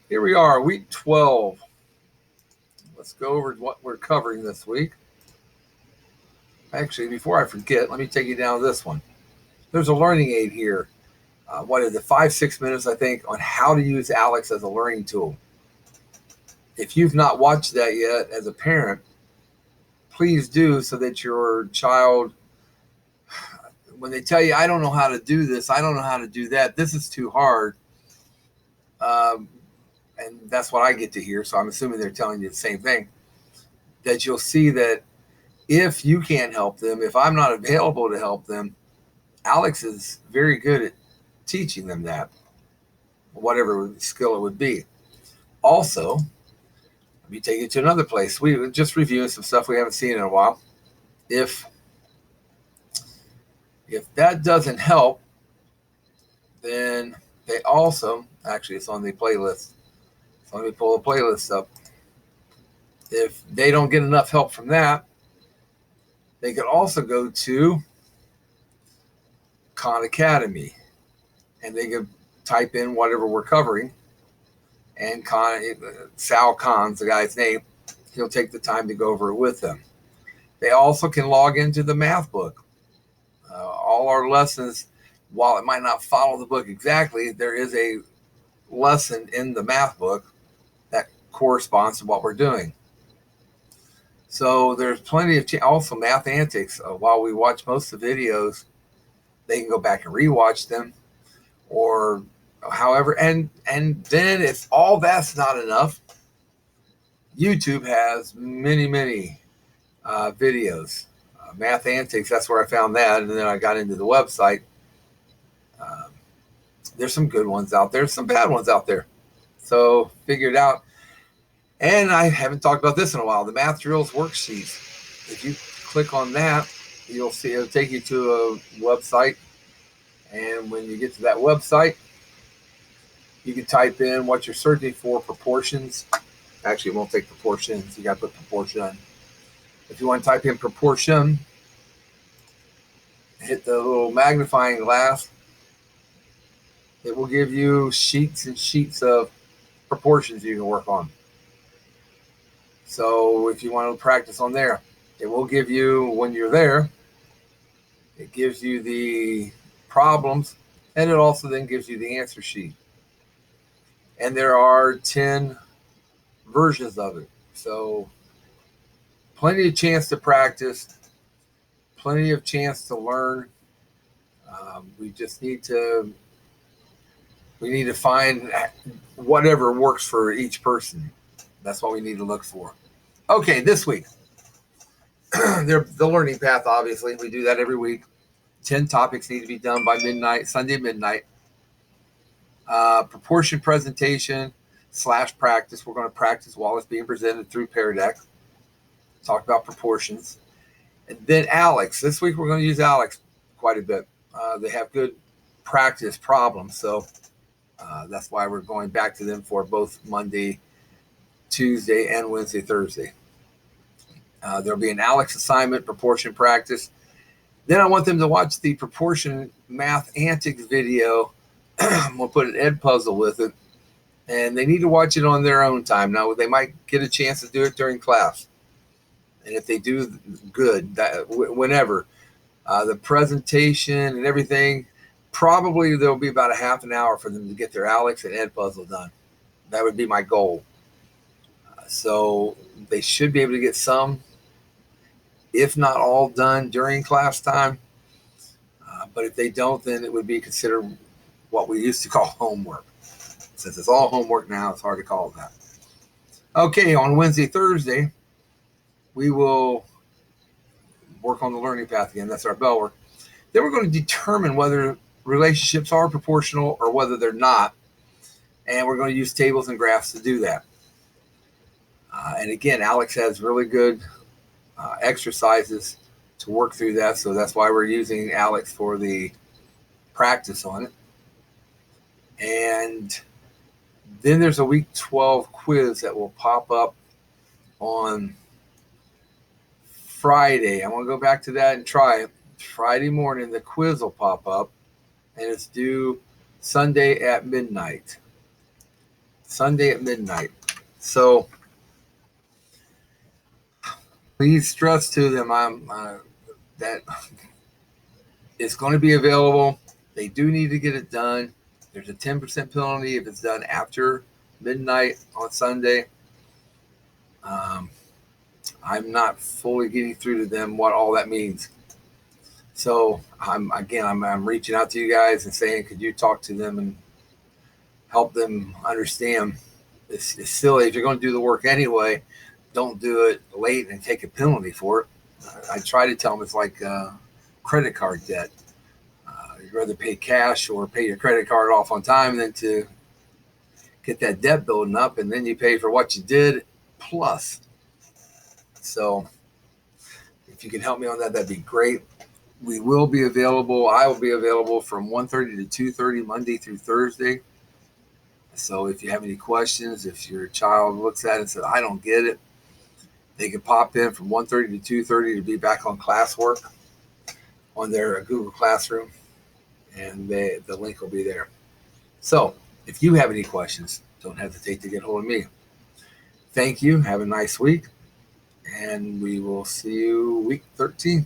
Here we are, week 12. Let's go over what we're covering this week. Actually, before I forget, let me take you down this one. There's a learning aid here. What is it, 5-6 minutes, I think, on how to use Alex as a learning tool. If you've not watched that yet as a parent, please do so that your child, when they tell you, I don't know how to do this, I don't know how to do that, this is too hard, um, and that's what I get to hear, so I'm assuming they're telling you the same thing, that you'll see that if you can't help them, if I'm not available to help them, Alex is very good at teaching them that, whatever skill it would be. Also, let me take you to another place. We were just reviewing some stuff we haven't seen in a while. If that doesn't help, then they also, actually it's on the playlist. So let me pull the playlist up. If they don't get enough help from that, they could also go to Khan Academy and they could type in whatever we're covering, and Sal Khan's the guy's name. He'll take the time to go over it with them. They also can log into the math book. All our lessons, while it might not follow the book exactly, there is a lesson in the math book that corresponds to what we're doing. So there's plenty of also Math Antics. While we watch most of the videos, they can go back and rewatch them, or however. And then if all that's not enough, YouTube has many videos. Math Antics, that's where I found that, and then I got into the website. Um, there's some good ones out there, some bad ones out there. So figure it out. And I haven't talked about this in a while, the Math Drills worksheets. If you click on that, you'll see it'll take you to a website. And when you get to that website, you can type in what you're searching for, proportions. Actually, it won't take proportions. You got to put proportion. If you want to type in proportion, hit the little magnifying glass. It will give you sheets and sheets of proportions you can work on. So if you want to practice on there, it will give you, when you're there, it gives you the problems, and it also then gives you the answer sheet. And there are 10 versions of it. So plenty of chance to practice, plenty of chance to learn. We just need to find whatever works for each person. That's what we need to look for. Okay, this week, the learning path, obviously, we do that every week. 10 topics need to be done by midnight, Sunday midnight. Proportion presentation / practice. We're going to practice while it's being presented through Pear Deck. Talk about proportions. And then Alex. This week we're going to use Alex quite a bit. They have good practice problems, so that's why we're going back to them for both Monday, Tuesday, and Wednesday, Thursday. There'll be an Alex assignment, proportion practice. Then I want them to watch the proportion Math Antics video. We'll put an Edpuzzle with it, and they need to watch it on their own time. Now, they might get a chance to do it during class, and if they do, good. Whenever the presentation and everything, probably there'll be about a half an hour for them to get their Alex and Edpuzzle done. That would be my goal. So they should be able to get some, if not all, done during class time. But if they don't, then it would be considered what we used to call homework. Since it's all homework now, it's hard to call it that. Okay, on Wednesday, Thursday, we will work on the learning path again. That's our bell work. Then we're going to determine whether relationships are proportional or whether they're not. And we're going to use tables and graphs to do that. And again, Alex has really good exercises to work through that. So that's why we're using Alex for the practice on it. And then there's a week 12 quiz that will pop up on Friday. I want to go back to that and try it. Friday morning, the quiz will pop up, and it's due Sunday at midnight. Sunday at midnight. So please stress to them that it's going to be available. They do need to get it done. There's a 10% penalty if it's done after midnight on Sunday. I'm not fully getting through to them what all that means. So I'm reaching out to you guys and saying, could you talk to them and help them understand? It's silly. If you're going to do the work anyway, don't do it late and take a penalty for it. I try to tell them it's like credit card debt. You'd rather pay cash or pay your credit card off on time than to get that debt building up, and then you pay for what you did plus. So if you can help me on that, that'd be great. We will be available. I will be available from 1:30 to 2:30 Monday through Thursday. So if you have any questions, if your child looks at it and says, I don't get it, they can pop in from 1:30 to 2:30 to be back on classwork on their Google Classroom, and the link will be there. So if you have any questions, don't hesitate to get hold of me. Thank you. Have a nice week, and we will see you week 13.